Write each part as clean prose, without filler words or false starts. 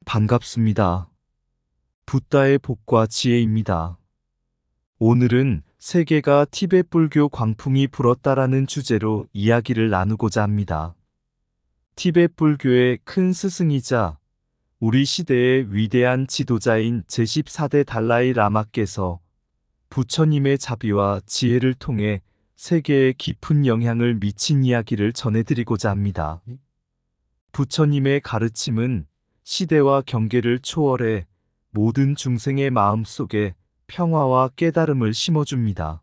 반갑습니다. 붓다의 복과 지혜입니다. 오늘은 세계가 티베트 불교 광풍이 불었다라는 주제로 이야기를 나누고자 합니다. 티베트 불교의 큰 스승이자 우리 시대의 위대한 지도자인 제14대 달라이 라마께서 부처님의 자비와 지혜를 통해 세계에 깊은 영향을 미친 이야기를 전해드리고자 합니다. 부처님의 가르침은 시대와 경계를 초월해 모든 중생의 마음속에 평화와 깨달음을 심어줍니다.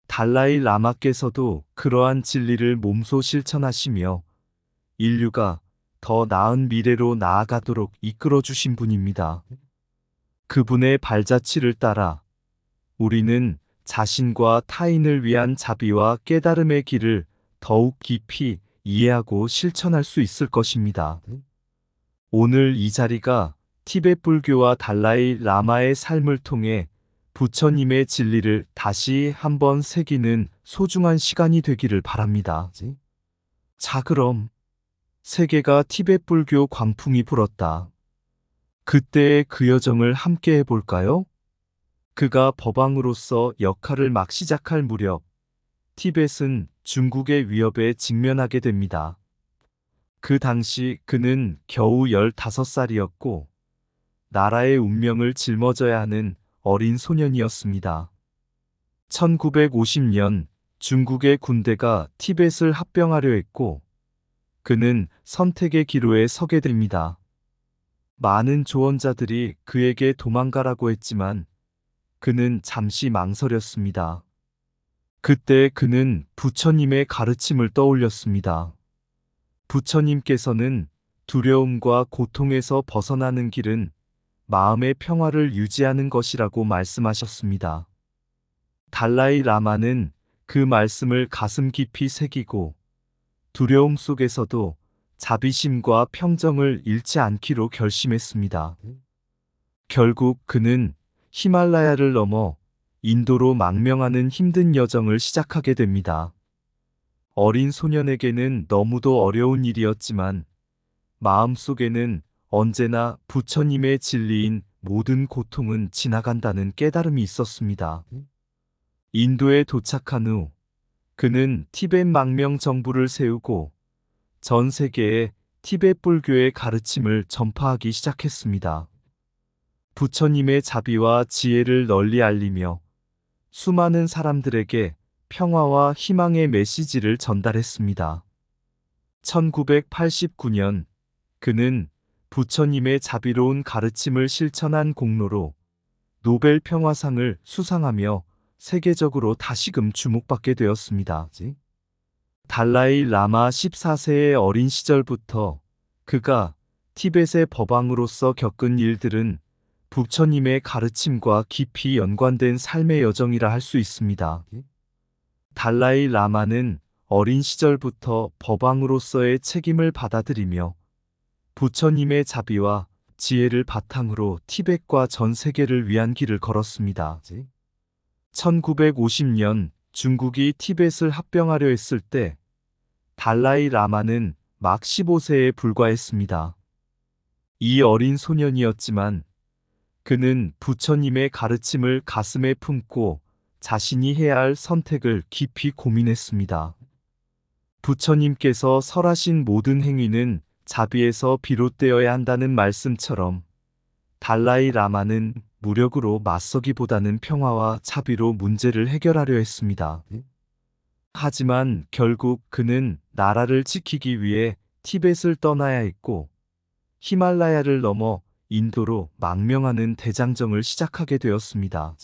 달라이 라마께서도 그러한 진리를 몸소 실천하시며 인류가 더 나은 미래로 나아가도록 이끌어주신 분입니다. 그분의 발자취를 따라 우리는 자신과 타인을 위한 자비와 깨달음의 길을 더욱 깊이 이해하고 실천할 수 있을 것입니다. 오늘 이 자리가 티베트 불교와 달라이 라마의 삶을 통해 부처님의 진리를 다시 한번 새기는 소중한 시간이 되기를 바랍니다. 자, 그럼 세계가 티베트 불교 광풍이 불었다. 그때의 그 여정을 함께 해볼까요? 그가 법왕으로서 역할을 막 시작할 무렵 티벳은 중국의 위협에 직면하게 됩니다. 그 당시 그는 겨우 15살이었고 나라의 운명을 짊어져야 하는 어린 소년이었습니다. 1950년 중국의 군대가 티벳을 합병하려 했고 그는 선택의 기로에 서게 됩니다. 많은 조언자들이 그에게 도망가라고 했지만 그는 잠시 망설였습니다. 그때 그는 부처님의 가르침을 떠올렸습니다. 부처님께서는 두려움과 고통에서 벗어나는 길은 마음의 평화를 유지하는 것이라고 말씀하셨습니다. 달라이 라마는 그 말씀을 가슴 깊이 새기고 두려움 속에서도 자비심과 평정을 잃지 않기로 결심했습니다. 결국 그는 히말라야를 넘어 인도로 망명하는 힘든 여정을 시작하게 됩니다. 어린 소년에게는 너무도 어려운 일이었지만 마음속에는 언제나 부처님의 진리인 모든 고통은 지나간다는 깨달음이 있었습니다. 인도에 도착한 후 그는 티베트 망명 정부를 세우고 전 세계에 티베트 불교의 가르침을 전파하기 시작했습니다. 부처님의 자비와 지혜를 널리 알리며 수많은 사람들에게 평화와 희망의 메시지를 전달했습니다. 1989년 그는 부처님의 자비로운 가르침을 실천한 공로로 노벨 평화상을 수상하며 세계적으로 다시금 주목받게 되었습니다. 달라이 라마 14세의 어린 시절부터 그가 티벳의 법왕으로서 겪은 일들은 부처님의 가르침과 깊이 연관된 삶의 여정이라 할 수 있습니다. 달라이 라마는 어린 시절부터 법왕으로서의 책임을 받아들이며 부처님의 자비와 지혜를 바탕으로 티벳과 전 세계를 위한 길을 걸었습니다. 1950년 중국이 티벳을 합병하려 했을 때 달라이 라마는 막 15세에 불과했습니다. 이 어린 소년이었지만 그는 부처님의 가르침을 가슴에 품고 자신이 해야 할 선택을 깊이 고민했습니다. 부처님께서 설하신 모든 행위는 자비에서 비롯되어야 한다는 말씀처럼 달라이 라마는 무력으로 맞서기보다는 평화와 자비로 문제를 해결하려 했습니다. 하지만 결국 그는 나라를 지키기 위해 티벳을 떠나야 했고 히말라야를 넘어 인도로 망명하는 대장정을 시작하게 되었습니다.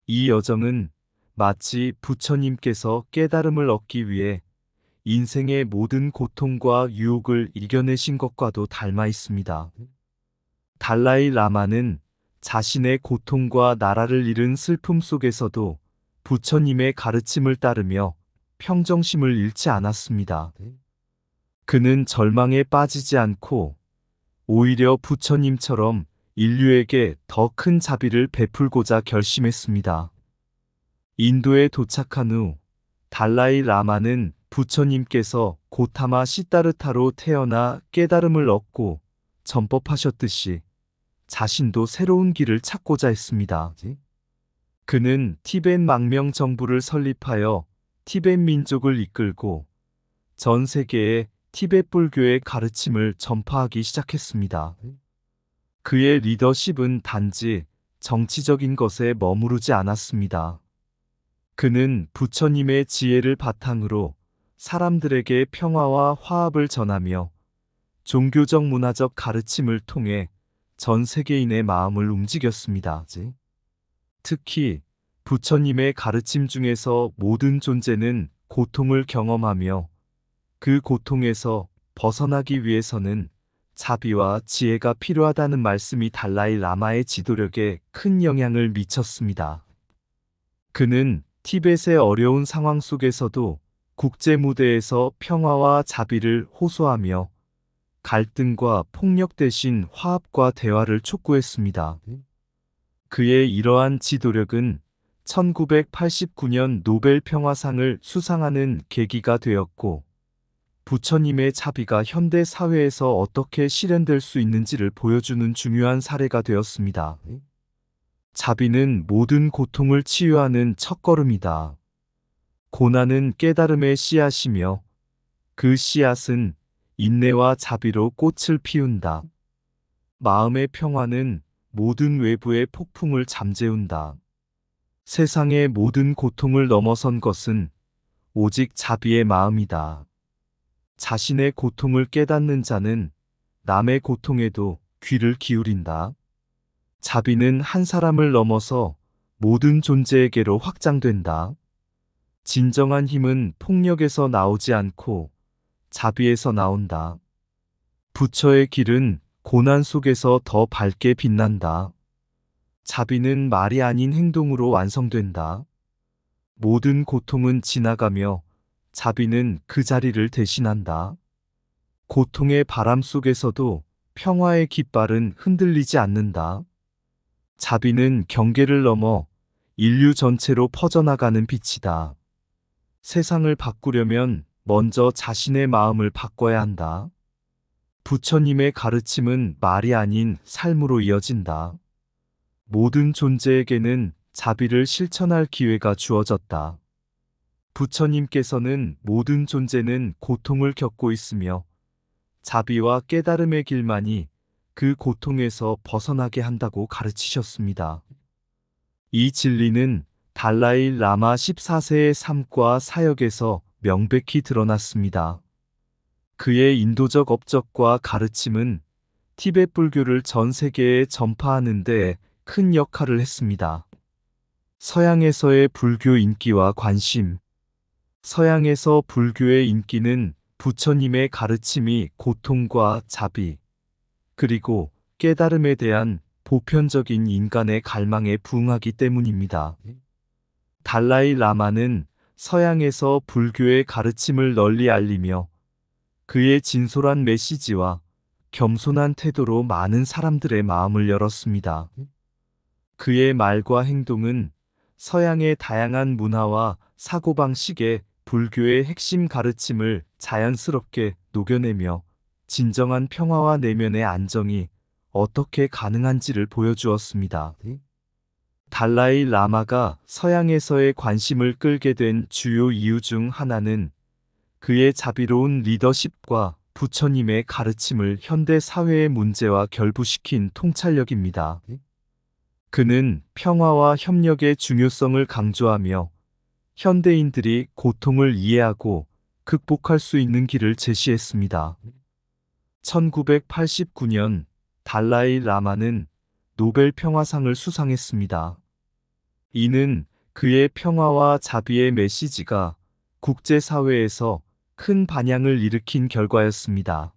이 여정은 마치 부처님께서 깨달음을 얻기 위해 인생의 모든 고통과 유혹을 이겨내신 것과도 닮아 있습니다. 달라이 라마는 자신의 고통과 나라를 잃은 슬픔 속에서도 부처님의 가르침을 따르며 평정심을 잃지 않았습니다. 그는 절망에 빠지지 않고 오히려 부처님처럼 인류에게 더 큰 자비를 베풀고자 결심했습니다. 인도에 도착한 후 달라이 라마는 부처님께서 고타마 시다르타로 태어나 깨달음을 얻고 전법하셨듯이 자신도 새로운 길을 찾고자 했습니다. 그는 티벳 망명 정부를 설립하여 티벳 민족을 이끌고 전 세계에 티벳 불교의 가르침을 전파하기 시작했습니다. 그의 리더십은 단지 정치적인 것에 머무르지 않았습니다. 그는 부처님의 지혜를 바탕으로 사람들에게 평화와 화합을 전하며 종교적 문화적 가르침을 통해 전 세계인의 마음을 움직였습니다. 특히 부처님의 가르침 중에서 모든 존재는 고통을 경험하며 그 고통에서 벗어나기 위해서는 자비와 지혜가 필요하다는 말씀이 달라이 라마의 지도력에 큰 영향을 미쳤습니다. 그는 티벳의 어려운 상황 속에서도 국제 무대에서 평화와 자비를 호소하며 갈등과 폭력 대신 화합과 대화를 촉구했습니다. 그의 이러한 지도력은 1989년 노벨 평화상을 수상하는 계기가 되었고, 부처님의 자비가 현대 사회에서 어떻게 실현될 수 있는지를 보여주는 중요한 사례가 되었습니다. 자비는 모든 고통을 치유하는 첫걸음이다. 고난은 깨달음의 씨앗이며 그 씨앗은 인내와 자비로 꽃을 피운다. 마음의 평화는 모든 외부의 폭풍을 잠재운다. 세상의 모든 고통을 넘어선 것은 오직 자비의 마음이다. 자신의 고통을 깨닫는 자는 남의 고통에도 귀를 기울인다. 자비는 한 사람을 넘어서 모든 존재에게로 확장된다. 진정한 힘은 폭력에서 나오지 않고 자비에서 나온다. 부처의 길은 고난 속에서 더 밝게 빛난다. 자비는 말이 아닌 행동으로 완성된다. 모든 고통은 지나가며 자비는 그 자리를 대신한다. 고통의 바람 속에서도 평화의 깃발은 흔들리지 않는다. 자비는 경계를 넘어 인류 전체로 퍼져나가는 빛이다. 세상을 바꾸려면 먼저 자신의 마음을 바꿔야 한다. 부처님의 가르침은 말이 아닌 삶으로 이어진다. 모든 존재에게는 자비를 실천할 기회가 주어졌다. 부처님께서는 모든 존재는 고통을 겪고 있으며 자비와 깨달음의 길만이 그 고통에서 벗어나게 한다고 가르치셨습니다. 이 진리는 달라이 라마 14세의 삶과 사역에서 명백히 드러났습니다. 그의 인도적 업적과 가르침은 티벳 불교를 전 세계에 전파하는 데 큰 역할을 했습니다. 서양에서의 불교 인기와 관심. 서양에서 불교의 인기는 부처님의 가르침이 고통과 자비, 그리고 깨달음에 대한 보편적인 인간의 갈망에 부응하기 때문입니다. 달라이 라마는 서양에서 불교의 가르침을 널리 알리며 그의 진솔한 메시지와 겸손한 태도로 많은 사람들의 마음을 열었습니다. 그의 말과 행동은 서양의 다양한 문화와 사고방식의 불교의 핵심 가르침을 자연스럽게 녹여내며 진정한 평화와 내면의 안정이 어떻게 가능한지를 보여주었습니다. 달라이 라마가 서양에서의 관심을 끌게 된 주요 이유 중 하나는 그의 자비로운 리더십과 부처님의 가르침을 현대 사회의 문제와 결부시킨 통찰력입니다. 그는 평화와 협력의 중요성을 강조하며 현대인들이 고통을 이해하고 극복할 수 있는 길을 제시했습니다. 1989년 달라이 라마는 노벨 평화상을 수상했습니다. 이는 그의 평화와 자비의 메시지가 국제사회에서 큰 반향을 일으킨 결과였습니다.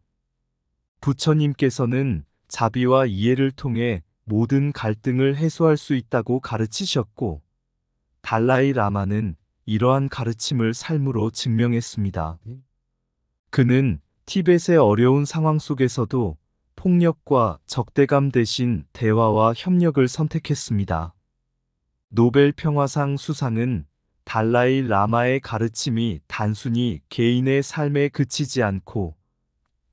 부처님께서는 자비와 이해를 통해 모든 갈등을 해소할 수 있다고 가르치셨고, 달라이 라마는 이러한 가르침을 삶으로 증명했습니다. 그는 티벳의 어려운 상황 속에서도 폭력과 적대감 대신 대화와 협력을 선택했습니다. 노벨 평화상 수상은 달라이 라마의 가르침이 단순히 개인의 삶에 그치지 않고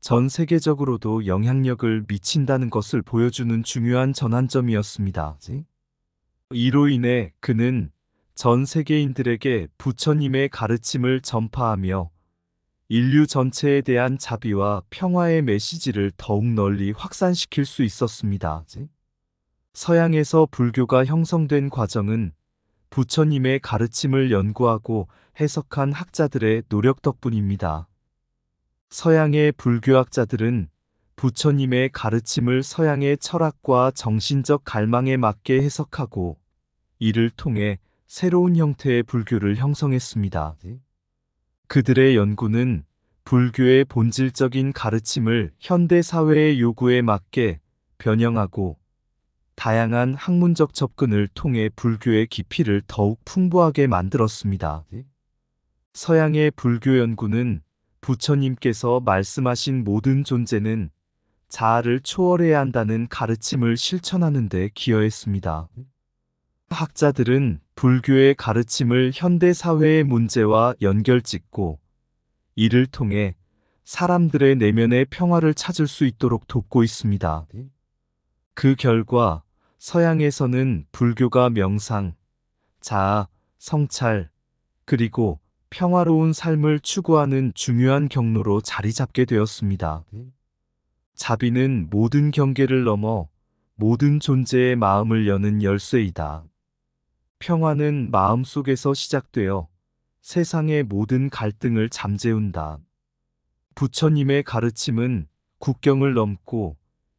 전 세계적으로도 영향력을 미친다는 것을 보여주는 중요한 전환점이었습니다. 이로 인해 그는 전 세계인들에게 부처님의 가르침을 전파하며 인류 전체에 대한 자비와 평화의 메시지를 더욱 널리 확산시킬 수 있었습니다. 서양에서 불교가 형성된 과정은 부처님의 가르침을 연구하고 해석한 학자들의 노력 덕분입니다. 서양의 불교학자들은 부처님의 가르침을 서양의 철학과 정신적 갈망에 맞게 해석하고 이를 통해 새로운 형태의 불교를 형성했습니다. 그들의 연구는 불교의 본질적인 가르침을 현대 사회의 요구에 맞게 변형하고 다양한 학문적 접근을 통해 불교의 깊이를 더욱 풍부하게 만들었습니다. 서양의 불교 연구는 부처님께서 말씀하신 모든 존재는 자아를 초월해야 한다는 가르침을 실천하는 데 기여했습니다. 학자들은 불교의 가르침을 현대 사회의 문제와 연결짓고 이를 통해 사람들의 내면의 평화를 찾을 수 있도록 돕고 있습니다. 그 결과 서양에서는 불교가 명상, 자아, 성찰, 그리고 평화로운 삶을 추구하는 중요한 경로로 자리 잡게 되었습니다. 자비는 모든 경계를 넘어 모든 존재의 마음을 여는 열쇠이다. 평화는 마음속에서 시작되어 세상의 모든 갈등을 잠재운다. 부처님의 가르침은 국경을 넘고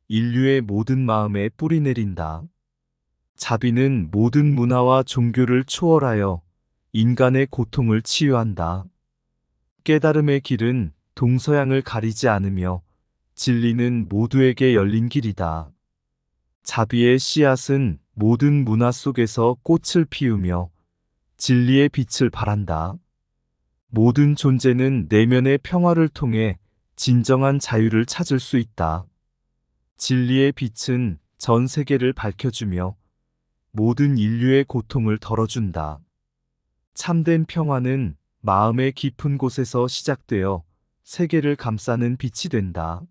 인류의 모든 마음에 뿌리 내린다. 자비는 모든 문화와 종교를 초월하여 인간의 고통을 치유한다. 깨달음의 길은 동서양을 가리지 않으며 진리는 모두에게 열린 길이다. 자비의 씨앗은 모든 문화 속에서 꽃을 피우며 진리의 빛을 발한다. 모든 존재는 내면의 평화를 통해 진정한 자유를 찾을 수 있다. 진리의 빛은 전 세계를 밝혀주며 모든 인류의 고통을 덜어준다. 참된 평화는 마음의 깊은 곳에서 시작되어 세계를 감싸는 빛이 된다.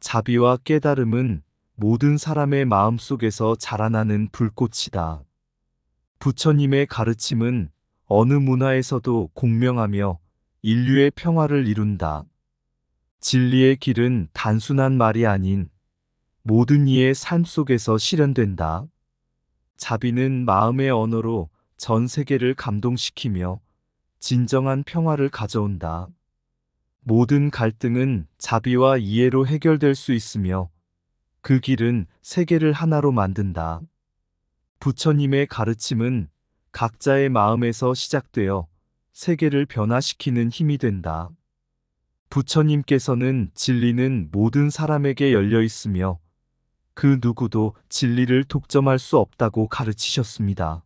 자비와 깨달음은 모든 사람의 마음 속에서 자라나는 불꽃이다. 부처님의 가르침은 어느 문화에서도 공명하며 인류의 평화를 이룬다. 진리의 길은 단순한 말이 아닌 모든 이의 삶 속에서 실현된다. 자비는 마음의 언어로 전 세계를 감동시키며 진정한 평화를 가져온다. 모든 갈등은 자비와 이해로 해결될 수 있으며 그 길은 세계를 하나로 만든다. 부처님의 가르침은 각자의 마음에서 시작되어 세계를 변화시키는 힘이 된다. 부처님께서는 진리는 모든 사람에게 열려 있으며 그 누구도 진리를 독점할 수 없다고 가르치셨습니다.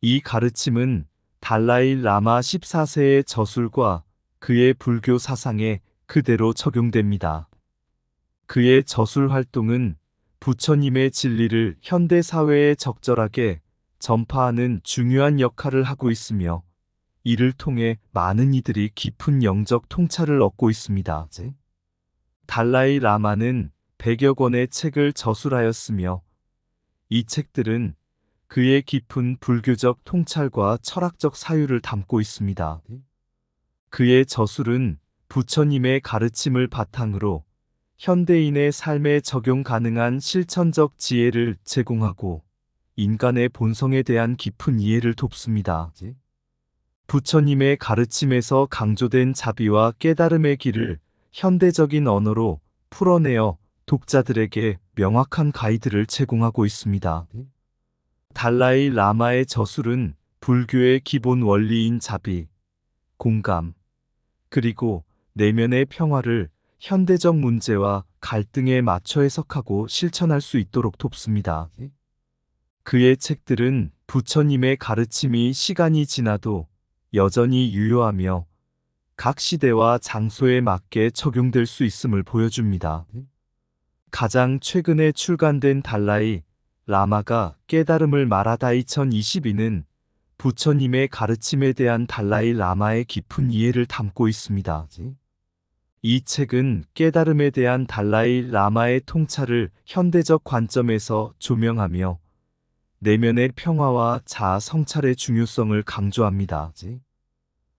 이 가르침은 달라이 라마 14세의 저술과 그의 불교 사상에 그대로 적용됩니다. 그의 저술 활동은 부처님의 진리를 현대 사회에 적절하게 전파하는 중요한 역할을 하고 있으며 이를 통해 많은 이들이 깊은 영적 통찰을 얻고 있습니다. 달라이 라마는 100여 권의 책을 저술하였으며 이 책들은 그의 깊은 불교적 통찰과 철학적 사유를 담고 있습니다. 그의 저술은 부처님의 가르침을 바탕으로 현대인의 삶에 적용 가능한 실천적 지혜를 제공하고 인간의 본성에 대한 깊은 이해를 돕습니다. 부처님의 가르침에서 강조된 자비와 깨달음의 길을 현대적인 언어로 풀어내어 독자들에게 명확한 가이드를 제공하고 있습니다. 달라이 라마의 저술은 불교의 기본 원리인 자비, 공감, 그리고 내면의 평화를 현대적 문제와 갈등에 맞춰 해석하고 실천할 수 있도록 돕습니다. 그의 책들은 부처님의 가르침이 시간이 지나도 여전히 유효하며 각 시대와 장소에 맞게 적용될 수 있음을 보여줍니다. 가장 최근에 출간된 달라이 라마가 깨달음을 말하다 2022는 부처님의 가르침에 대한 달라이 라마의 깊은 이해를 담고 있습니다. 이 책은 깨달음에 대한 달라이 라마의 통찰을 현대적 관점에서 조명하며 내면의 평화와 자아 성찰의 중요성을 강조합니다.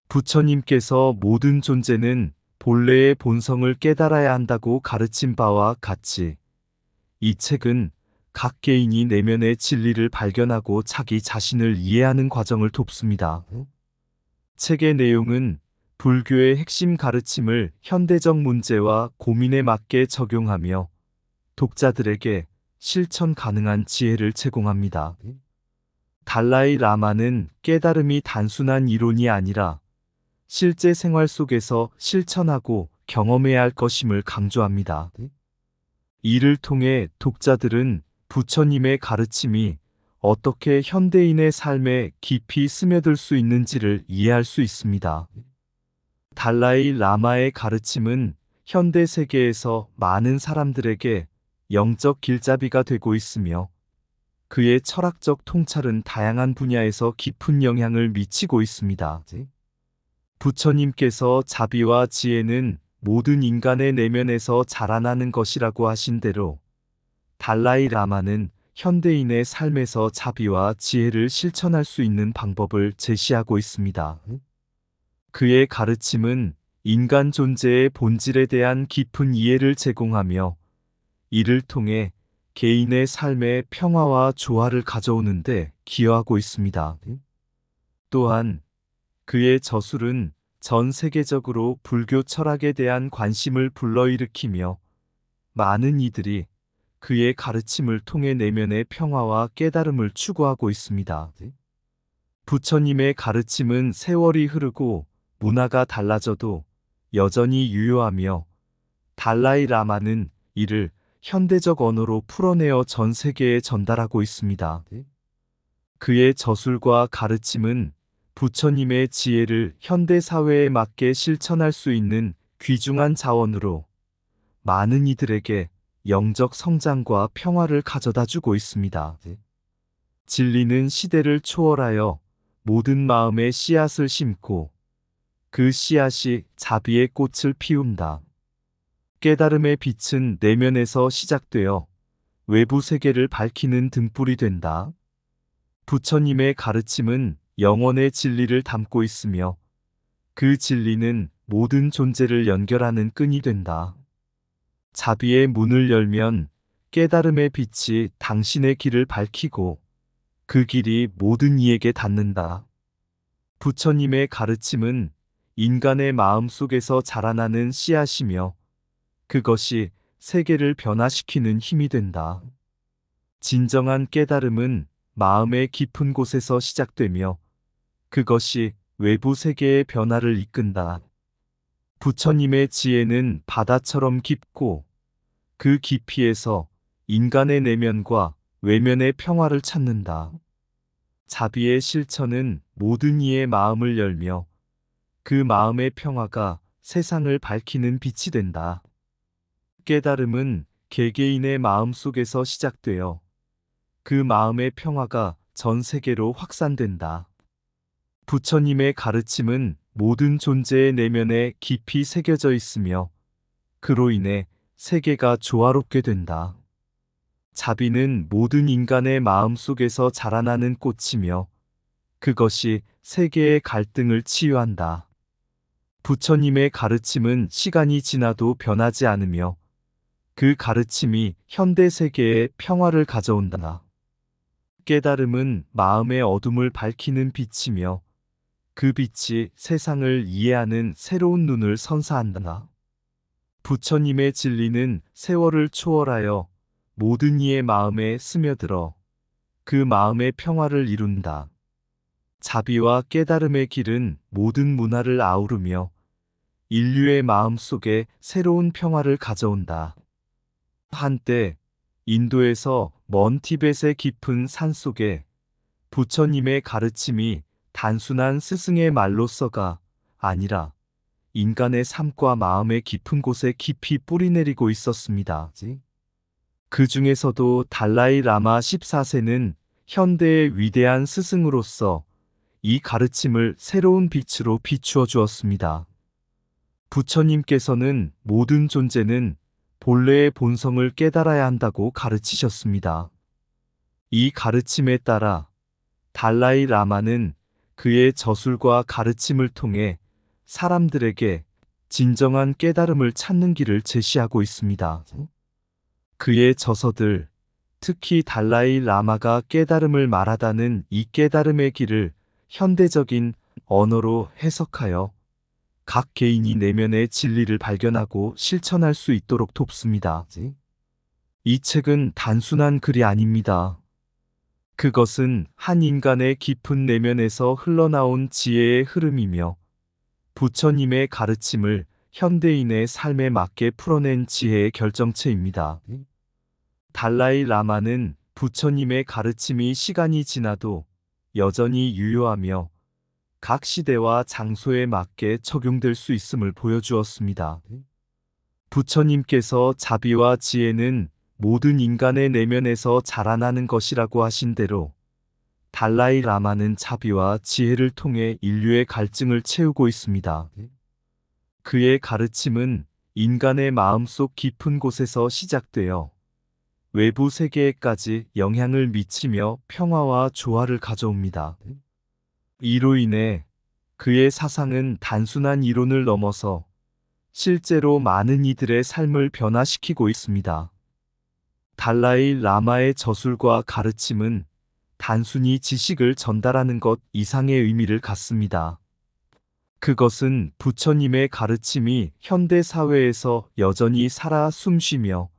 부처님께서 모든 존재는 본래의 본성을 깨달아야 한다고 가르친 바와 같이 이 책은 각 개인이 내면의 진리를 발견하고 자기 자신을 이해하는 과정을 돕습니다. 책의 내용은 불교의 핵심 가르침을 현대적 문제와 고민에 맞게 적용하며 독자들에게 실천 가능한 지혜를 제공합니다. 달라이 라마는 깨달음이 단순한 이론이 아니라 실제 생활 속에서 실천하고 경험해야 할 것임을 강조합니다. 이를 통해 독자들은 부처님의 가르침이 어떻게 현대인의 삶에 깊이 스며들 수 있는지를 이해할 수 있습니다. 달라이 라마의 가르침은 현대 세계에서 많은 사람들에게 영적 길잡이가 되고 있으며 그의 철학적 통찰은 다양한 분야에서 깊은 영향을 미치고 있습니다. 부처님께서 자비와 지혜는 모든 인간의 내면에서 자라나는 것이라고 하신 대로 달라이 라마는 현대인의 삶에서 자비와 지혜를 실천할 수 있는 방법을 제시하고 있습니다. 그의 가르침은 인간 존재의 본질에 대한 깊은 이해를 제공하며 이를 통해 개인의 삶에 평화와 조화를 가져오는데 기여하고 있습니다. 또한 그의 저술은 전 세계적으로 불교 철학에 대한 관심을 불러일으키며 많은 이들이 그의 가르침을 통해 내면의 평화와 깨달음을 추구하고 있습니다. 부처님의 가르침은 세월이 흐르고 문화가 달라져도 여전히 유효하며 달라이 라마는 이를 현대적 언어로 풀어내어 전 세계에 전달하고 있습니다. 그의 저술과 가르침은 부처님의 지혜를 현대 사회에 맞게 실천할 수 있는 귀중한 자원으로 많은 이들에게 영적 성장과 평화를 가져다 주고 있습니다. 진리는 시대를 초월하여 모든 마음에 씨앗을 심고 그 씨앗이 자비의 꽃을 피운다. 깨달음의 빛은 내면에서 시작되어 외부 세계를 밝히는 등불이 된다. 부처님의 가르침은 영원의 진리를 담고 있으며 그 진리는 모든 존재를 연결하는 끈이 된다. 자비의 문을 열면 깨달음의 빛이 당신의 길을 밝히고 그 길이 모든 이에게 닿는다. 부처님의 가르침은 인간의 마음 속에서 자라나는 씨앗이며 그것이 세계를 변화시키는 힘이 된다. 진정한 깨달음은 마음의 깊은 곳에서 시작되며 그것이 외부 세계의 변화를 이끈다. 부처님의 지혜는 바다처럼 깊고 그 깊이에서 인간의 내면과 외면의 평화를 찾는다. 자비의 실천은 모든 이의 마음을 열며 그 마음의 평화가 세상을 밝히는 빛이 된다. 깨달음은 개개인의 마음 속에서 시작되어 그 마음의 평화가 전 세계로 확산된다. 부처님의 가르침은 모든 존재의 내면에 깊이 새겨져 있으며 그로 인해 세계가 조화롭게 된다. 자비는 모든 인간의 마음 속에서 자라나는 꽃이며 그것이 세계의 갈등을 치유한다. 부처님의 가르침은 시간이 지나도 변하지 않으며 그 가르침이 현대 세계에 평화를 가져온다. 깨달음은 마음의 어둠을 밝히는 빛이며 그 빛이 세상을 이해하는 새로운 눈을 선사한다. 부처님의 진리는 세월을 초월하여 모든 이의 마음에 스며들어 그 마음의 평화를 이룬다. 자비와 깨달음의 길은 모든 문화를 아우르며 인류의 마음 속에 새로운 평화를 가져온다. 한때 인도에서 먼 티벳의 깊은 산속에 부처님의 가르침이 단순한 스승의 말로서가 아니라 인간의 삶과 마음의 깊은 곳에 깊이 뿌리내리고 있었습니다. 그 중에서도 달라이 라마 14세는 현대의 위대한 스승으로서 이 가르침을 새로운 빛으로 비추어 주었습니다. 부처님께서는 모든 존재는 본래의 본성을 깨달아야 한다고 가르치셨습니다. 이 가르침에 따라 달라이 라마는 그의 저술과 가르침을 통해 사람들에게 진정한 깨달음을 찾는 길을 제시하고 있습니다. 그의 저서들, 특히 달라이 라마가 깨달음을 말하다는 이 깨달음의 길을 현대적인 언어로 해석하여 각 개인이 내면의 진리를 발견하고 실천할 수 있도록 돕습니다. 이 책은 단순한 글이 아닙니다. 그것은 한 인간의 깊은 내면에서 흘러나온 지혜의 흐름이며 부처님의 가르침을 현대인의 삶에 맞게 풀어낸 지혜의 결정체입니다. 달라이 라마는 부처님의 가르침이 시간이 지나도 여전히 유효하며 각 시대와 장소에 맞게 적용될 수 있음을 보여주었습니다. 부처님께서 자비와 지혜는 모든 인간의 내면에서 자라나는 것이라고 하신 대로 달라이 라마는 자비와 지혜를 통해 인류의 갈증을 채우고 있습니다. 그의 가르침은 인간의 마음속 깊은 곳에서 시작되어 외부 세계에까지 영향을 미치며 평화와 조화를 가져옵니다. 이로 인해 그의 사상은 단순한 이론을 넘어서 실제로 많은 이들의 삶을 변화시키고 있습니다. 달라이 라마의 저술과 가르침은 단순히 지식을 전달하는 것 이상의 의미를 갖습니다. 그것은 부처님의 가르침이 현대 사회에서 여전히 살아 숨쉬며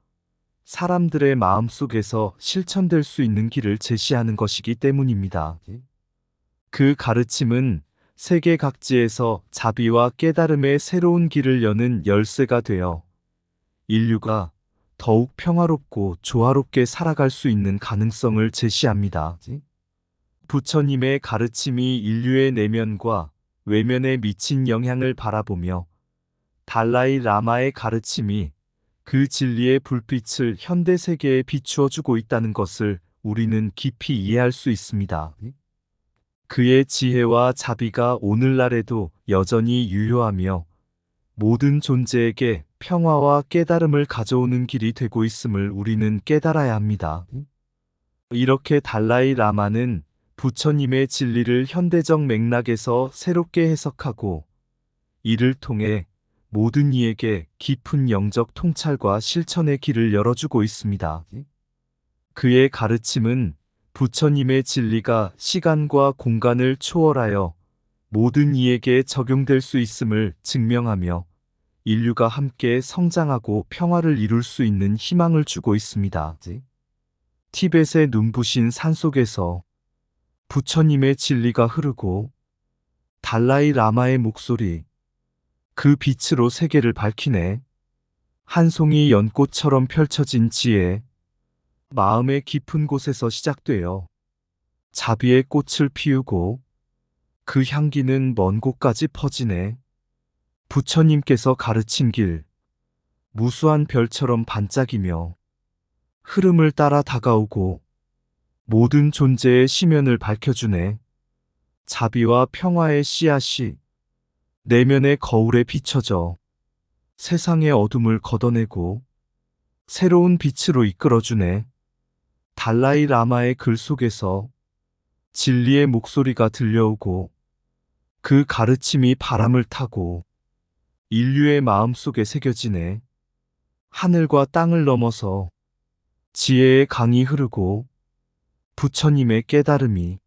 사람들의 마음속에서 실천될 수 있는 길을 제시하는 것이기 때문입니다. 그 가르침은 세계 각지에서 자비와 깨달음의 새로운 길을 여는 열쇠가 되어 인류가 더욱 평화롭고 조화롭게 살아갈 수 있는 가능성을 제시합니다. 부처님의 가르침이 인류의 내면과 외면에 미친 영향을 바라보며 달라이 라마의 가르침이 그 진리의 불빛을 현대 세계에 비추어 주고 있다는 것을 우리는 깊이 이해할 수 있습니다. 그의 지혜와 자비가 오늘날에도 여전히 유효하며 모든 존재에게 평화와 깨달음을 가져오는 길이 되고 있음을 우리는 깨달아야 합니다. 이렇게 달라이 라마는 부처님의 진리를 현대적 맥락에서 새롭게 해석하고 이를 통해 모든 이에게 깊은 영적 통찰과 실천의 길을 열어주고 있습니다. 그의 가르침은 부처님의 진리가 시간과 공간을 초월하여 모든 이에게 적용될 수 있음을 증명하며 인류가 함께 성장하고 평화를 이룰 수 있는 희망을 주고 있습니다. 티벳의 눈부신 산속에서 부처님의 진리가 흐르고 달라이 라마의 목소리, 그 빛으로 세계를 밝히네. 한 송이 연꽃처럼 펼쳐진 지혜, 마음의 깊은 곳에서 시작되어 자비의 꽃을 피우고 그 향기는 먼 곳까지 퍼지네. 부처님께서 가르친 길, 무수한 별처럼 반짝이며 흐름을 따라 다가오고 모든 존재의 심연을 밝혀주네. 자비와 평화의 씨앗이 내면의 거울에 비춰져 세상의 어둠을 걷어내고 새로운 빛으로 이끌어주네. 달라이 라마의 글 속에서 진리의 목소리가 들려오고 그 가르침이 바람을 타고 인류의 마음속에 새겨지네. 하늘과 땅을 넘어서 지혜의 강이 흐르고 부처님의 깨달음이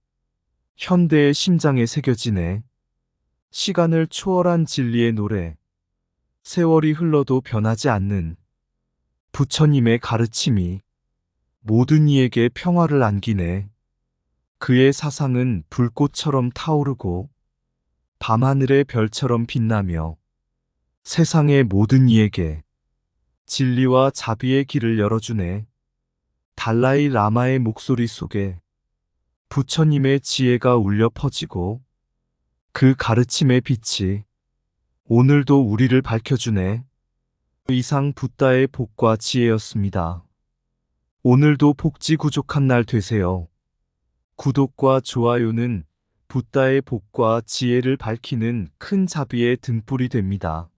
현대의 심장에 새겨지네. 시간을 초월한 진리의 노래, 세월이 흘러도 변하지 않는 부처님의 가르침이 모든 이에게 평화를 안기네. 그의 사상은 불꽃처럼 타오르고 밤하늘의 별처럼 빛나며 세상의 모든 이에게 진리와 자비의 길을 열어주네. 달라이 라마의 목소리 속에 부처님의 지혜가 울려 퍼지고 그 가르침의 빛이 오늘도 우리를 밝혀주네. 이상 붓다의 복과 지혜였습니다. 오늘도 복지 구족한 날 되세요. 구독과 좋아요는 붓다의 복과 지혜를 밝히는 큰 자비의 등불이 됩니다.